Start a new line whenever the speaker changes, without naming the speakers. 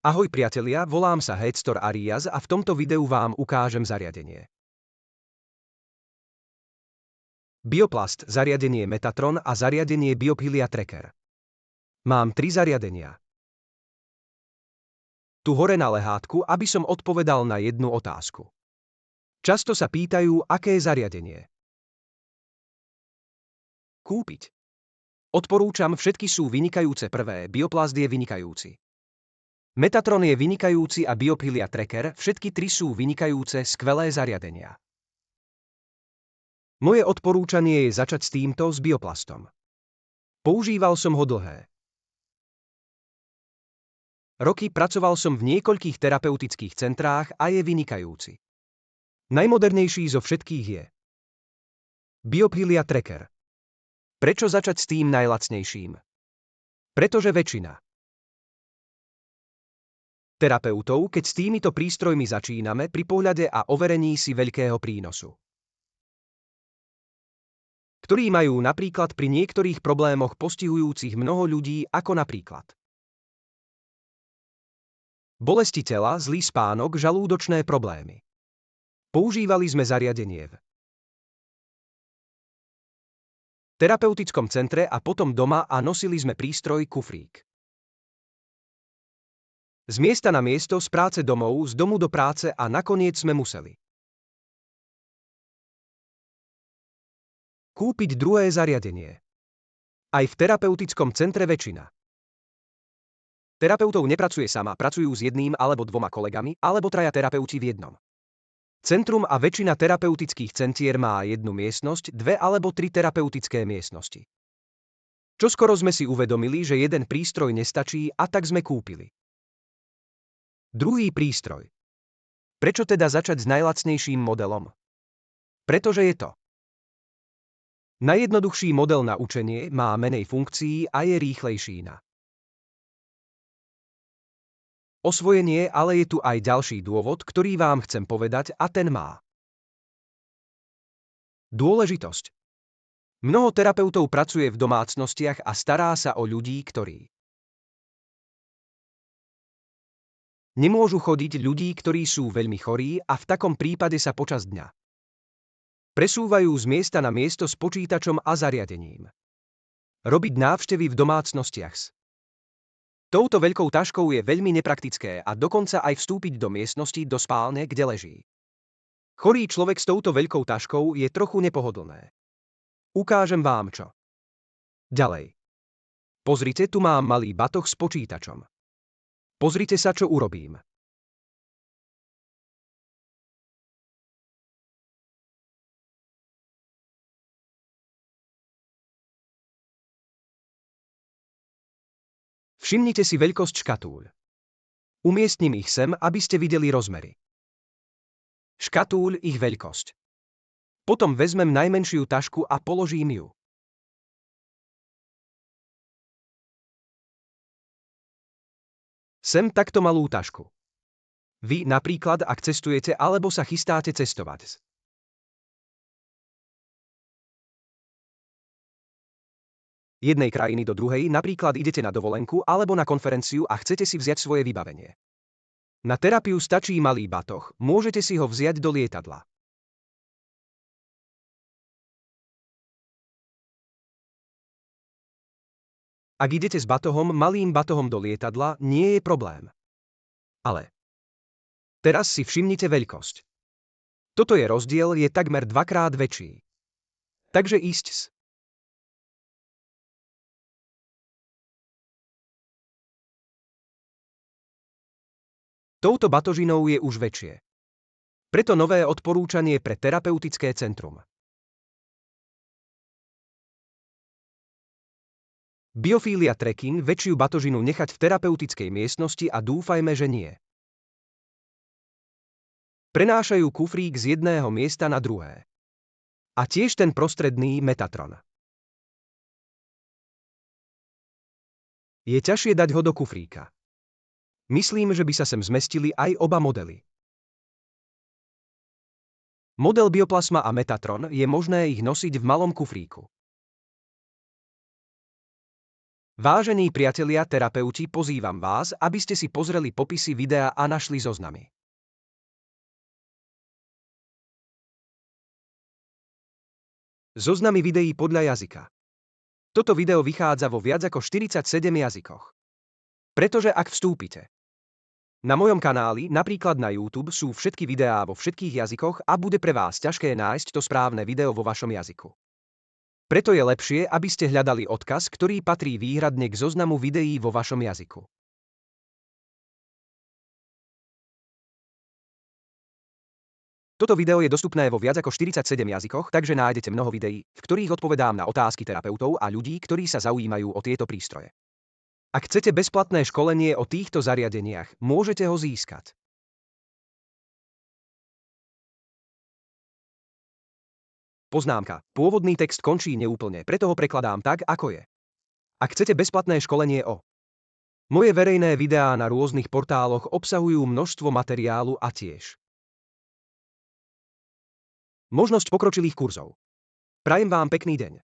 Ahoj priatelia, volám sa Hector Arias a v tomto videu vám ukážem zariadenie. Bioplast, zariadenie Metatron a zariadenie Biophilia Tracker. Mám 3 zariadenia. Tu hore na lehátku, aby som odpovedal na jednu otázku. Často sa pýtajú, aké zariadenie kúpiť. Odporúčam, všetky sú vynikajúce. Prvé, Bioplast je vynikajúci. Metatron je vynikajúci a Biophilia Tracker, všetky 3 sú vynikajúce, skvelé zariadenia. Moje odporúčanie je začať s týmto, s Bioplastom. Používal som ho dlhé roky, pracoval som v niekoľkých terapeutických centrách a je vynikajúci. Najmodernejší zo všetkých je Biophilia Tracker. Prečo začať s tým najlacnejším? Pretože väčšina terapeutov, keď s týmito prístrojmi začíname, pri pohľade a overení si veľkého prínosu, ktorí majú napríklad pri niektorých problémoch postihujúcich mnoho ľudí, ako napríklad bolesti tela, zlý spánok, žalúdočné problémy. Používali sme zariadenie v terapeutickom centre a potom doma a nosili sme prístroj kufrík. Z miesta na miesto, z práce domov, z domu do práce a nakoniec sme museli kúpiť druhé zariadenie. Aj v terapeutickom centre väčšina terapeutov nepracuje sama, pracujú s jedným alebo 2 kolegami, alebo 3 terapeuti v jednom centrum a väčšina terapeutických centier má jednu miestnosť, 2 alebo 3 terapeutické miestnosti. Čoskoro sme si uvedomili, že jeden prístroj nestačí a tak sme kúpili druhý prístroj. Prečo teda začať s najlacnejším modelom? Pretože je to najjednoduchší model na učenie, má menej funkcií a je rýchlejší na osvojenie, ale je tu aj ďalší dôvod, ktorý vám chcem povedať, a ten má dôležitosť. Mnoho terapeutov pracuje v domácnostiach a stará sa o ľudí, ktorí nemôžu chodiť, ľudí, ktorí sú veľmi chorí a v takom prípade sa počas dňa presúvajú z miesta na miesto s počítačom a zariadením. Robiť návštevy v domácnostiach s touto veľkou taškou je veľmi nepraktické a dokonca aj vstúpiť do miestnosti, do spálne, kde leží chorý človek s touto veľkou taškou, je trochu nepohodlné. Ukážem vám čo. Ďalej. Pozrite, tu mám malý batoh s počítačom. Pozrite sa, čo urobím. Všimnite si veľkosť škatúľ. Umiestním ich sem, aby ste videli rozmery škatúľ, ich veľkosť. Potom vezmem najmenšiu tašku a položím ju sem, takto malú tašku. Vy napríklad, ak cestujete alebo sa chystáte cestovať z jednej krajiny do druhej, napríklad idete na dovolenku alebo na konferenciu a chcete si vziať svoje vybavenie. Na terapiu stačí malý batoh, môžete si ho vziať do lietadla. Ak idete s batohom, malým batohom do lietadla, nie je problém. Ale teraz si všimnite veľkosť. Toto je rozdiel, je takmer 2-krát väčší. Takže ísť s touto batožinou je už väčšie. Preto nové odporúčanie pre terapeutické centrum. Biophilia Tracking, väčšiu batožinu nechať v terapeutickej miestnosti a dúfajme, že nie. Prenášajú kufrík z jedného miesta na druhé. A tiež ten prostredný Metatron. Je ťažšie dať ho do kufríka. Myslím, že by sa sem zmestili aj oba modely. Model Bioplasma a Metatron, je možné ich nosiť v malom kufríku. Vážení priatelia terapeuti, pozývam vás, aby ste si pozreli popisy videa a našli zoznamy. Zoznamy videí podľa jazyka. Toto video vychádza vo viac ako 47 jazykoch. Pretože ak vstúpite na mojom kanáli, napríklad na YouTube, sú všetky videá vo všetkých jazykoch a bude pre vás ťažké nájsť to správne video vo vašom jazyku. Preto je lepšie, aby ste hľadali odkaz, ktorý patrí výhradne k zoznamu videí vo vašom jazyku. Toto video je dostupné vo viac ako 47 jazykoch, takže nájdete mnoho videí, v ktorých odpovedám na otázky terapeutov a ľudí, ktorí sa zaujímajú o tieto prístroje. Ak chcete bezplatné školenie o týchto zariadeniach, môžete ho získať. Poznámka. Pôvodný text končí neúplne, preto ho prekladám tak, ako je. Ak chcete bezplatné školenie o moje verejné videá na rôznych portáloch obsahujú množstvo materiálu a tiež možnosť pokročilých kurzov. Prajem vám pekný deň.